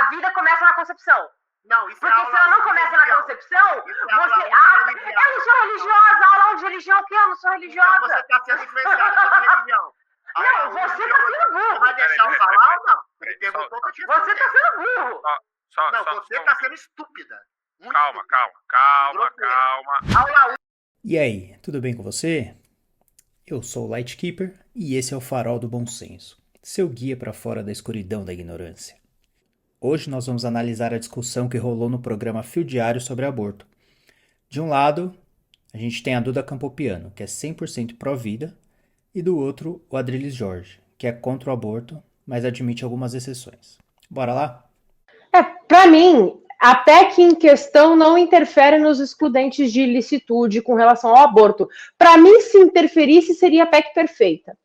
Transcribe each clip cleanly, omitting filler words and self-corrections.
a vida começa na concepção. Não, isso porque se ela não começa na concepção, você... eu não sou religiosa, aula de religião o quê? Eu não sou religiosa. Então você está sendo influenciada pela religião. Não, você está sendo burro. Você vai deixar eu falar ou não? Ele perguntou que eu tinha Você está sendo burro. Não, você está sendo estúpida. Calma. Aula 1. E aí, tudo bem com você? Eu sou o Lightkeeper e esse é o Farol do Bom Senso, seu guia para fora da escuridão da ignorância. Hoje nós vamos analisar a discussão que rolou no programa Fio Diário sobre aborto. De um lado, a gente tem a Duda Campopiano, que é 100% pró-vida, e do outro, o Adriles Jorge, que é contra o aborto, mas admite algumas exceções. Bora lá? Para mim, a PEC em questão não interfere nos excludentes de ilicitude com relação ao aborto. Para mim, se interferisse, seria a PEC perfeita.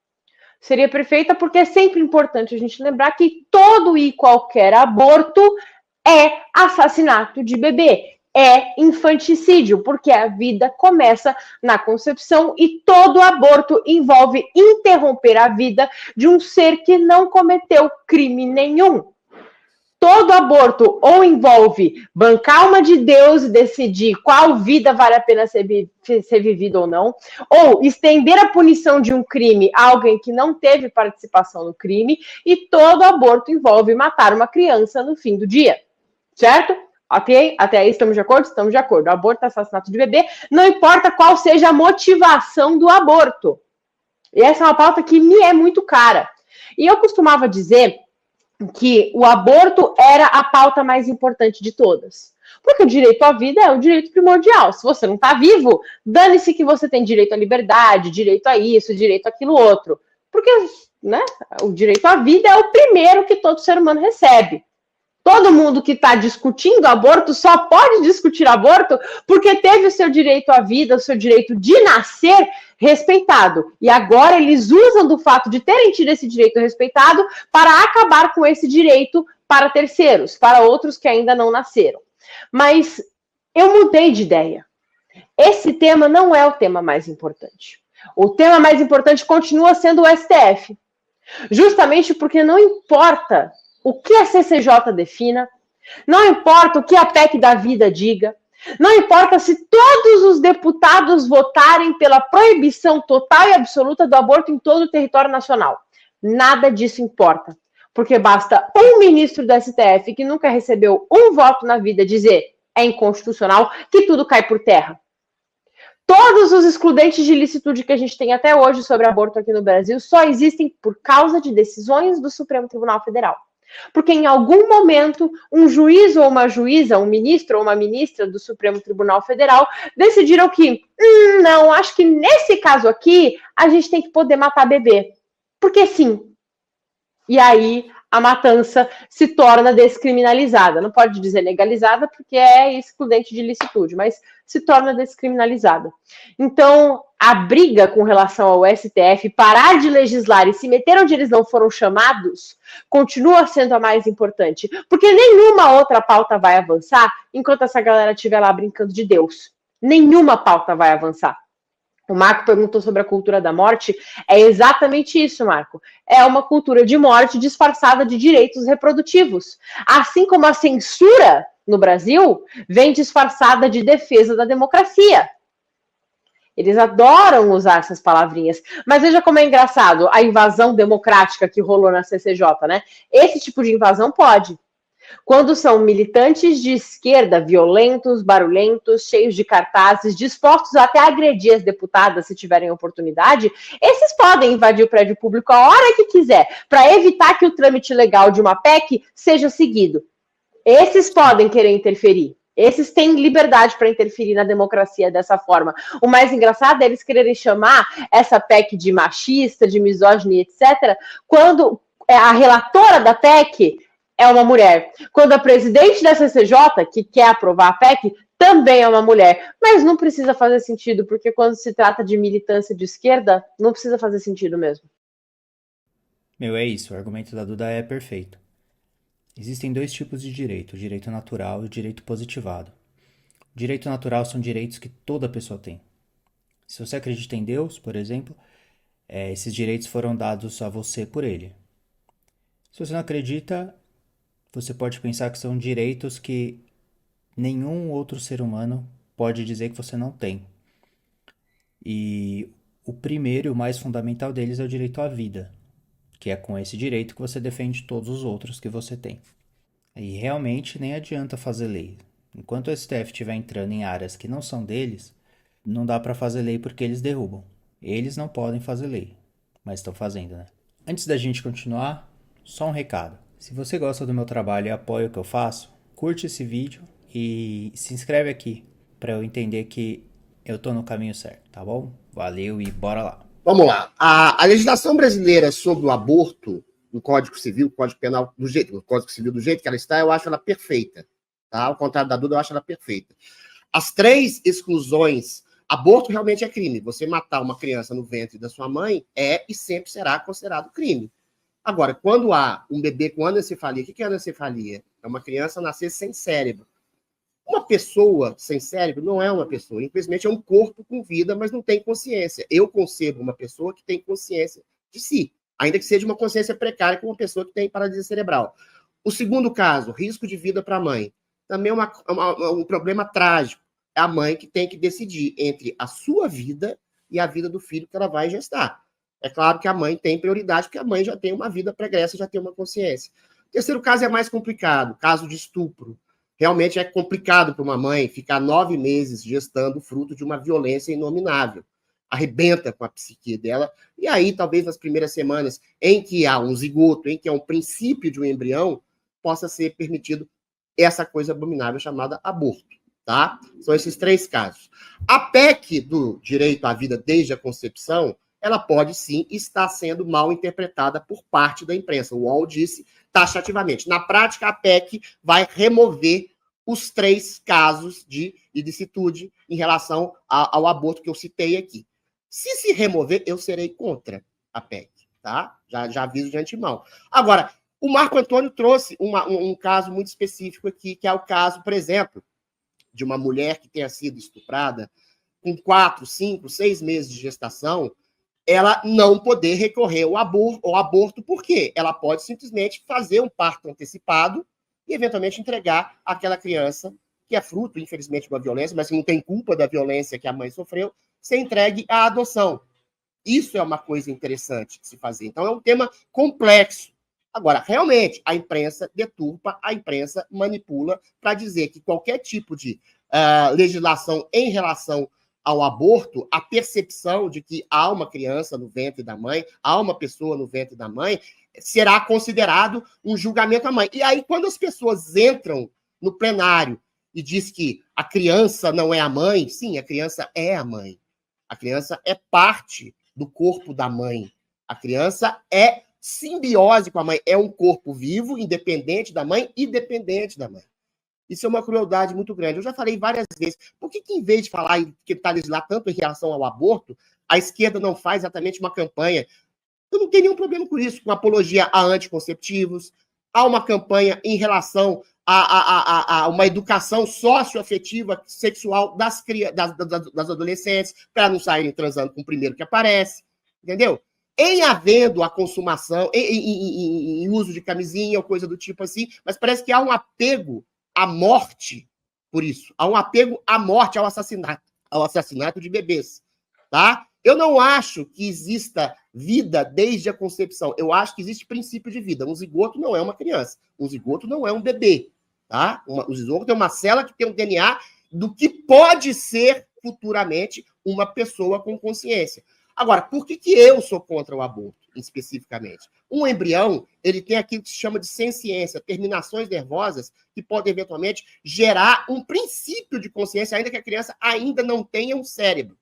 Seria perfeita porque é sempre importante a gente lembrar que todo e qualquer aborto é assassinato de bebê, é infanticídio, porque a vida começa na concepção e todo aborto envolve interromper a vida de um ser que não cometeu crime nenhum. Todo aborto ou envolve bancar uma de Deus e decidir qual vida vale a pena ser vivida ou não, ou estender a punição de um crime a alguém que não teve participação no crime, e todo aborto envolve matar uma criança no fim do dia. Certo? Ok? Até aí estamos de acordo? Estamos de acordo. Aborto é assassinato de bebê, não importa qual seja a motivação do aborto. E essa é uma pauta que me é muito cara. E eu costumava dizer que o aborto era a pauta mais importante de todas. Porque o direito à vida é o direito primordial. Se você não está vivo, dane-se que você tem direito à liberdade, direito a isso, direito àquilo outro. Porque, né, o direito à vida é o primeiro que todo ser humano recebe. Todo mundo que está discutindo aborto só pode discutir aborto porque teve o seu direito à vida, o seu direito de nascer respeitado. E agora eles usam do fato de terem tido esse direito respeitado para acabar com esse direito para terceiros, para outros que ainda não nasceram. Mas eu mudei de ideia. Esse tema não é o tema mais importante. O tema mais importante continua sendo o STF. Justamente porque não importa o que a CCJ defina, não importa o que a PEC da vida diga, não importa se todos os deputados votarem pela proibição total e absoluta do aborto em todo o território nacional. Nada disso importa, porque basta um ministro do STF que nunca recebeu um voto na vida dizer é inconstitucional que tudo cai por terra. Todos os excludentes de ilicitude que a gente tem até hoje sobre aborto aqui no Brasil só existem por causa de decisões do Supremo Tribunal Federal. Porque em algum momento, um juiz ou uma juíza, um ministro ou uma ministra do Supremo Tribunal Federal decidiram que, não, acho que nesse caso aqui, a gente tem que poder matar bebê. Porque sim. E aí, a matança se torna descriminalizada. Não pode dizer legalizada, porque é excludente de ilicitude, mas se torna descriminalizada. Então, a briga com relação ao STF, parar de legislar e se meter onde eles não foram chamados, continua sendo a mais importante. Porque nenhuma outra pauta vai avançar enquanto essa galera estiver lá brincando de Deus. Nenhuma pauta vai avançar. O Marco perguntou sobre a cultura da morte. É exatamente isso, Marco. É uma cultura de morte disfarçada de direitos reprodutivos. Assim como a censura no Brasil vem disfarçada de defesa da democracia. Eles adoram usar essas palavrinhas. Mas veja como é engraçado a invasão democrática que rolou na CCJ, né? Esse tipo de invasão pode. Quando são militantes de esquerda, violentos, barulhentos, cheios de cartazes, dispostos até a agredir as deputadas se tiverem oportunidade, esses podem invadir o prédio público a hora que quiser, para evitar que o trâmite legal de uma PEC seja seguido. Esses podem querer interferir. Esses têm liberdade para interferir na democracia dessa forma. O mais engraçado é eles quererem chamar essa PEC de machista, de misógina, etc., quando a relatora da PEC é uma mulher. Quando a presidente da CCJ, que quer aprovar a PEC, também é uma mulher. Mas não precisa fazer sentido, porque quando se trata de militância de esquerda, não precisa fazer sentido mesmo. É isso, o argumento da Duda é perfeito. Existem dois tipos de direito, o direito natural e o direito positivado. O direito natural são direitos que toda pessoa tem. Se você acredita em Deus, por exemplo, esses direitos foram dados a você por ele. Se você não acredita, você pode pensar que são direitos que nenhum outro ser humano pode dizer que você não tem. E o primeiro e o mais fundamental deles é o direito à vida, que é com esse direito que você defende todos os outros que você tem. E realmente nem adianta fazer lei. Enquanto o STF estiver entrando em áreas que não são deles, não dá para fazer lei porque eles derrubam. Eles não podem fazer lei, mas estão fazendo, né? Antes da gente continuar, só um recado. Se você gosta do meu trabalho e apoia o que eu faço, curte esse vídeo e se inscreve aqui para eu entender que eu tô no caminho certo, tá bom? Valeu e bora lá. Vamos lá. A legislação brasileira sobre o aborto, no Código Civil, Código Penal, no Código Civil do jeito que ela está, eu acho ela perfeita. Tá? Ao contrário da Duda, eu acho ela perfeita. As 3 exclusões, aborto realmente é crime. Você matar uma criança no ventre da sua mãe é e sempre será considerado crime. Agora, quando há um bebê com anencefalia, o que é anencefalia? É uma criança nascer sem cérebro. Uma pessoa sem cérebro não é uma pessoa. Infelizmente, é um corpo com vida, mas não tem consciência. Eu concebo uma pessoa que tem consciência de si, ainda que seja uma consciência precária, como uma pessoa que tem paralisia cerebral. O segundo caso, risco de vida para a mãe. Também é um problema trágico. É a mãe que tem que decidir entre a sua vida e a vida do filho que ela vai gestar. É claro que a mãe tem prioridade, porque a mãe já tem uma vida pregressa, já tem uma consciência. O terceiro caso é mais complicado, caso de estupro. Realmente é complicado para uma mãe ficar 9 meses gestando fruto de uma violência inominável. Arrebenta com a psique dela. E aí, talvez nas primeiras semanas, em que há um zigoto, em que há um princípio de um embrião, possa ser permitido essa coisa abominável chamada aborto. Tá? São esses 3 casos. A PEC do direito à vida desde a concepção, ela pode sim estar sendo mal interpretada por parte da imprensa. O UOL disse taxativamente. Na prática, a PEC vai remover os 3 casos de ilicitude em relação ao aborto que eu citei aqui. Se remover, eu serei contra a PEC, tá? Já aviso de antemão. Agora, o Marco Antônio trouxe um caso muito específico aqui, que é o caso, por exemplo, de uma mulher que tenha sido estuprada com 4, 5, 6 meses de gestação, ela não poder recorrer ao aborto, por quê? Ela pode simplesmente fazer um parto antecipado e, eventualmente, entregar aquela criança, que é fruto, infelizmente, de uma violência, mas que não tem culpa da violência que a mãe sofreu, ser entregue à adoção. Isso é uma coisa interessante de se fazer. Então, é um tema complexo. Agora, realmente, a imprensa deturpa, a imprensa manipula para dizer que qualquer tipo de legislação em relação ao aborto, a percepção de que há uma criança no ventre da mãe, há uma pessoa no ventre da mãe, será considerado um julgamento à mãe. E aí, quando as pessoas entram no plenário e diz que a criança não é a mãe, sim, a criança é a mãe. A criança é parte do corpo da mãe. A criança é simbiose com a mãe, é um corpo vivo, independente da mãe e dependente da mãe. Isso é uma crueldade muito grande. Eu já falei várias vezes, por que em vez de falar e tentar legislar tanto em relação ao aborto, a esquerda não faz exatamente uma campanha? Eu não tenho nenhum problema com isso, com apologia a anticonceptivos, há uma campanha em relação a uma educação socioafetiva, sexual das adolescentes, para não saírem transando com o primeiro que aparece, entendeu? Em havendo a consumação, em uso de camisinha ou coisa do tipo assim, mas parece que há um apego à morte por isso. Há um apego à morte, ao assassinato de bebês, tá? Eu não acho que exista vida desde a concepção. Eu acho que existe princípio de vida. Um zigoto não é uma criança. Um zigoto não é um bebê, tá? O zigoto é uma célula que tem um DNA do que pode ser futuramente uma pessoa com consciência. Agora, por que eu sou contra o aborto, especificamente? Um embrião, ele tem aquilo que se chama de senciência, terminações nervosas que podem, eventualmente, gerar um princípio de consciência, ainda que a criança ainda não tenha um cérebro.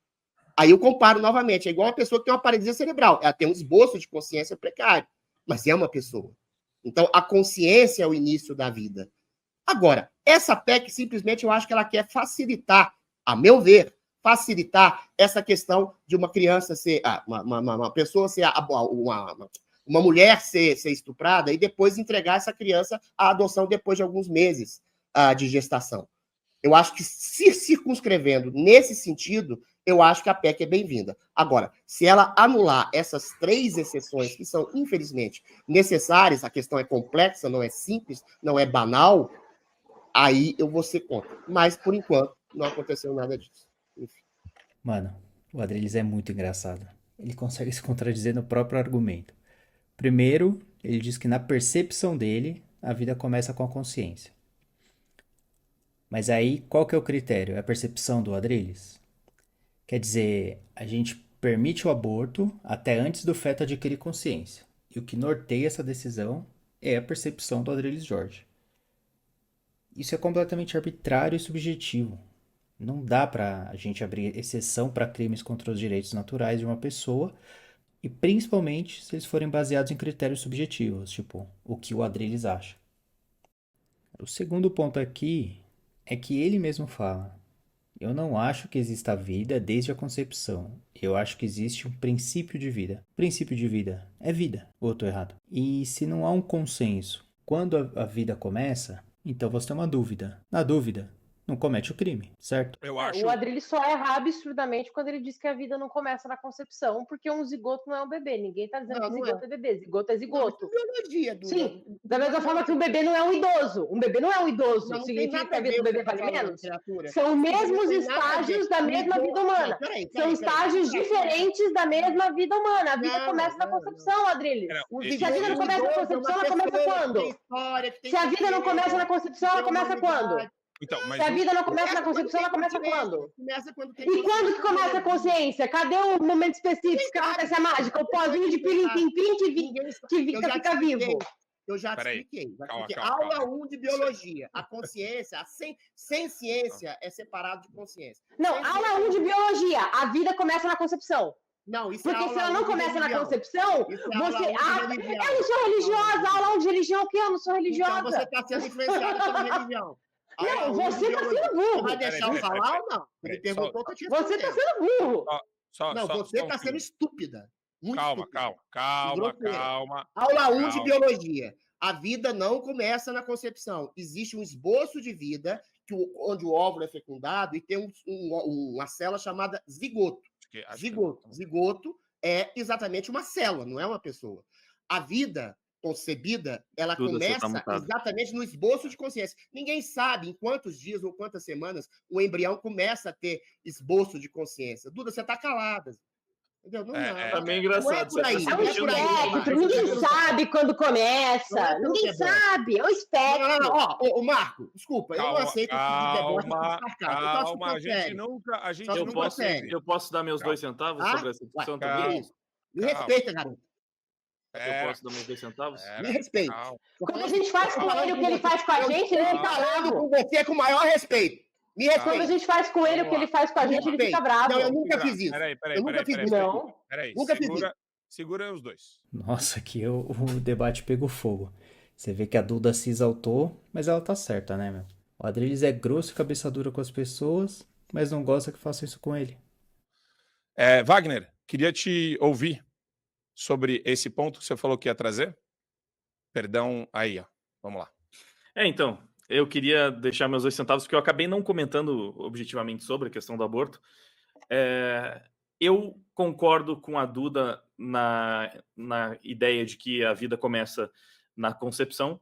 Aí eu comparo novamente, é igual uma pessoa que tem uma paralisia cerebral, ela tem um esboço de consciência precário, mas é uma pessoa. Então, a consciência é o início da vida. Agora, essa PEC, simplesmente, eu acho que ela quer facilitar, a meu ver, facilitar essa questão de uma criança ser, uma pessoa ser, uma mulher ser estuprada e depois entregar essa criança à adoção depois de alguns meses de gestação. Eu acho que se circunscrevendo nesse sentido, eu acho que a PEC é bem-vinda. Agora, se ela anular essas 3 exceções, que são, infelizmente, necessárias, a questão é complexa, não é simples, não é banal, aí eu vou ser contra. Mas, por enquanto, não aconteceu nada disso. Enfim. Mano, o Adriles é muito engraçado. Ele consegue se contradizer no próprio argumento. Primeiro, ele diz que na percepção dele, a vida começa com a consciência. Mas aí, qual que é o critério? É a percepção do Adriles? Quer dizer, a gente permite o aborto até antes do feto adquirir consciência. E o que norteia essa decisão é a percepção do Adriles Jorge. Isso é completamente arbitrário e subjetivo. Não dá pra a gente abrir exceção para crimes contra os direitos naturais de uma pessoa, e principalmente se eles forem baseados em critérios subjetivos, tipo, o que o Adriles acha. O segundo ponto aqui é que ele mesmo fala: eu não acho que exista vida desde a concepção. Eu acho que existe um princípio de vida. Princípio de vida é vida. Ou eu tô errado? E se não há um consenso quando a vida começa, então você tem uma dúvida. Na dúvida, não comete o crime, certo? Eu acho. O Adriles só erra absurdamente quando ele diz que a vida não começa na concepção, porque um zigoto não é um bebê. Ninguém tá dizendo que zigoto é bebê. Zigoto é zigoto. Não, biologia, Duda. Sim, da mesma forma que um bebê não é um idoso. Um bebê não é um idoso. Não Significa que a tem vida do nada a bebê ver com vale a menos? literatura. São os mesmos Não tem nada a ver. estágios da mesma vida humana. São estágios diferentes da mesma vida humana. A vida começa na concepção, Adriles. Se a vida não começa na concepção, ela começa quando? Se a vida não começa na concepção, ela começa quando? Então, mas Se a vida não começa na concepção, ela começa quando? Começa quando tem E quando que começa a consciência? Cadê o momento específico que acontece a mágica? O pozinho de pilim-pim-pim que fica vivo. Eu já te Peraí. expliquei. Calma. Aula 1 de biologia. A consciência, sem ciência, é separado de consciência. Não, aula 1 de biologia. A vida começa na concepção. Não, isso Porque é se ela não começa na concepção, você. Eu não sou religiosa. Aula 1 de religião, o quê? Eu não sou religiosa. Então você está sendo influenciada pela religião. Não, você está sendo burro. Você vai deixar eu falar ou não? Ele perguntou que eu tinha Você está sendo burro. Não, você está sendo estúpida. Calma. Aula 1 de biologia. A vida não começa na concepção. Existe um esboço de vida onde o óvulo é fecundado e tem uma célula chamada zigoto. Zigoto é exatamente uma célula, não é uma pessoa. A vida concebida, ela começa exatamente no esboço de consciência. Ninguém sabe em quantos dias ou quantas semanas o embrião começa a ter esboço de consciência. Duda, você está calada. Entendeu? Não é. Também é engraçado. É um espectro. Ninguém sabe quando começa. Ninguém sabe. É um espectro. Ô, Marco, desculpa, eu não aceito esse deboche. Calma, a gente nunca Eu posso dar meus 2 centavos sobre essa discussão também? Me respeita, garoto. Eu posso dar meus 2 centavos? Me respeita. Quando a gente faz com ele o que ele faz com a gente, ele fica bravo. Com você com o maior respeito. Me respeita. Quando a gente faz com ele o que ele faz com a gente, ele fica bravo. Não, eu nunca fiz isso. Peraí. Segura os dois. Nossa, aqui o debate pegou fogo. Você vê que a Duda se exaltou, mas ela tá certa, né, meu? O Adriles é grosso e cabeça dura com as pessoas, mas não gosta que façam isso com ele. Wagner, queria te ouvir sobre esse ponto que você falou que ia trazer. Perdão, aí, ó. Vamos lá. Então, eu queria deixar meus 2 centavos, porque eu acabei não comentando objetivamente sobre a questão do aborto. Eu concordo com a Duda na ideia de que a vida começa na concepção,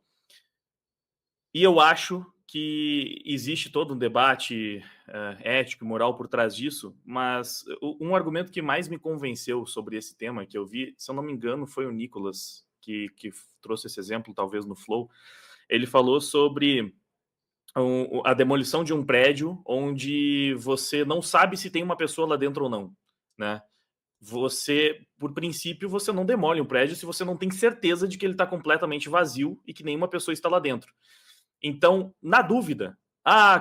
e eu acho que existe todo um debate ético e moral por trás disso, mas um argumento que mais me convenceu sobre esse tema, que eu vi, se eu não me engano, foi o Nicolas, que trouxe esse exemplo, talvez no Flow. Ele falou sobre a demolição de um prédio onde você não sabe se tem uma pessoa lá dentro ou não, né? Você, por princípio, você não demole um prédio se você não tem certeza de que ele está completamente vazio e que nenhuma pessoa está lá dentro. Então, na dúvida,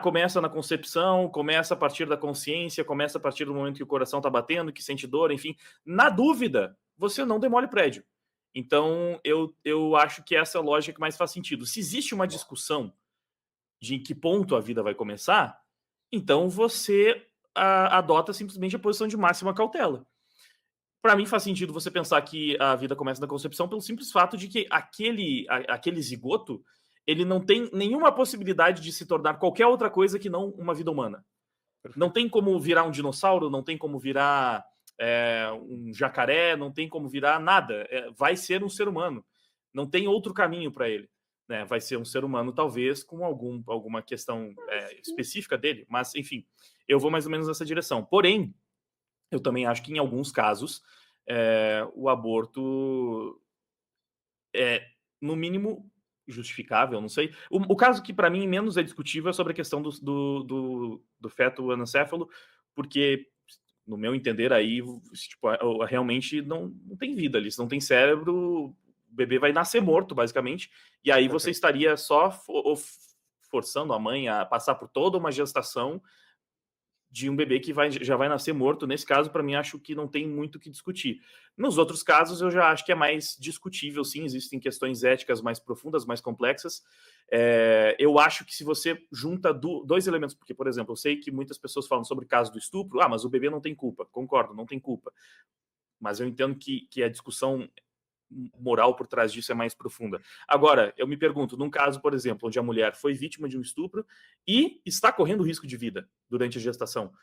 começa na concepção, começa a partir da consciência, começa a partir do momento que o coração está batendo, que sente dor, enfim. Na dúvida, você não demole prédio. Então, eu acho que essa é a lógica que mais faz sentido. Se existe uma discussão de em que ponto a vida vai começar, então você adota simplesmente a posição de máxima cautela. Para mim faz sentido você pensar que a vida começa na concepção pelo simples fato de que aquele zigoto, ele não tem nenhuma possibilidade de se tornar qualquer outra coisa que não uma vida humana. Não tem como virar um dinossauro, não tem como virar um jacaré, não tem como virar nada. Vai ser um ser humano. Não tem outro caminho para ele. Né? Vai ser um ser humano, talvez, com alguma questão específica dele. Mas, enfim, eu vou mais ou menos nessa direção. Porém, eu também acho que, em alguns casos, o aborto é, no mínimo, justificável, não sei. O caso que, para mim, menos é discutível é sobre a questão do feto anencéfalo, porque, no meu entender, aí, tipo, realmente não tem vida ali. Se não tem cérebro, o bebê vai nascer morto, basicamente, e aí você estaria só forçando a mãe a passar por toda uma gestação de um bebê que já vai nascer morto. Nesse caso, para mim, acho que não tem muito o que discutir. Nos outros casos, eu já acho que é mais discutível, sim. Existem questões éticas mais profundas, mais complexas. Eu acho que se você junta dois elementos, porque, por exemplo, eu sei que muitas pessoas falam sobre o caso do estupro, mas o bebê não tem culpa. Concordo, não tem culpa. Mas eu entendo que a discussão moral por trás disso é mais profunda. Agora, eu me pergunto, num caso, por exemplo, onde a mulher foi vítima de um estupro e está correndo risco de vida durante a gestação,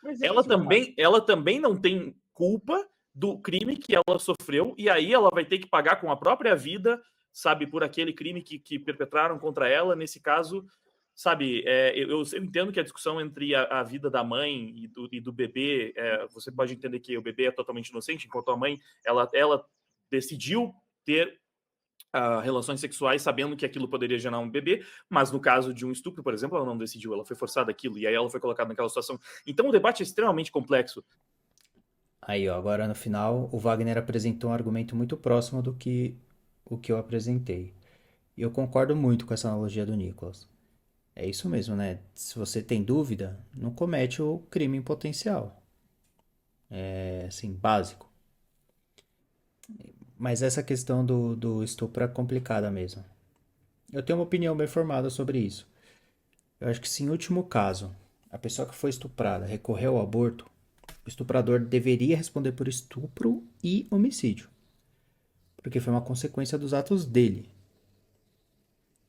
ela também não tem culpa do crime que ela sofreu, e aí ela vai ter que pagar com a própria vida, sabe, por aquele crime que perpetraram contra ela. Nesse caso, sabe, eu entendo que a discussão entre a vida da mãe e do bebê, você pode entender que o bebê é totalmente inocente, enquanto a mãe, ela decidiu ter relações sexuais sabendo que aquilo poderia gerar um bebê, mas no caso de um estupro, por exemplo, ela não decidiu, ela foi forçada aquilo, e aí ela foi colocada naquela situação. Então o debate é extremamente complexo. Aí, ó, agora no final, o Wagner apresentou um argumento muito próximo do que o que eu apresentei. E eu concordo muito com essa analogia do Nicolas. É isso mesmo, né? Se você tem dúvida, não comete o crime em potencial. É, assim, básico. Mas essa questão do estupro é complicada mesmo. Eu tenho uma opinião bem formada sobre isso. Eu acho que se em último caso, a pessoa que foi estuprada recorreu ao aborto, o estuprador deveria responder por estupro e homicídio. Porque foi uma consequência dos atos dele.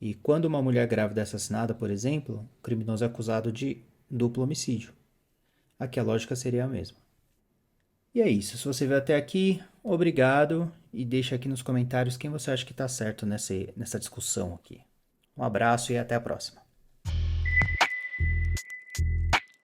E quando uma mulher grávida é assassinada, por exemplo, o criminoso é acusado de duplo homicídio. Aqui a lógica seria a mesma. E é isso. Se você veio até aqui, obrigado. E deixa aqui nos comentários quem você acha que está certo nessa discussão aqui. Um abraço e até a próxima.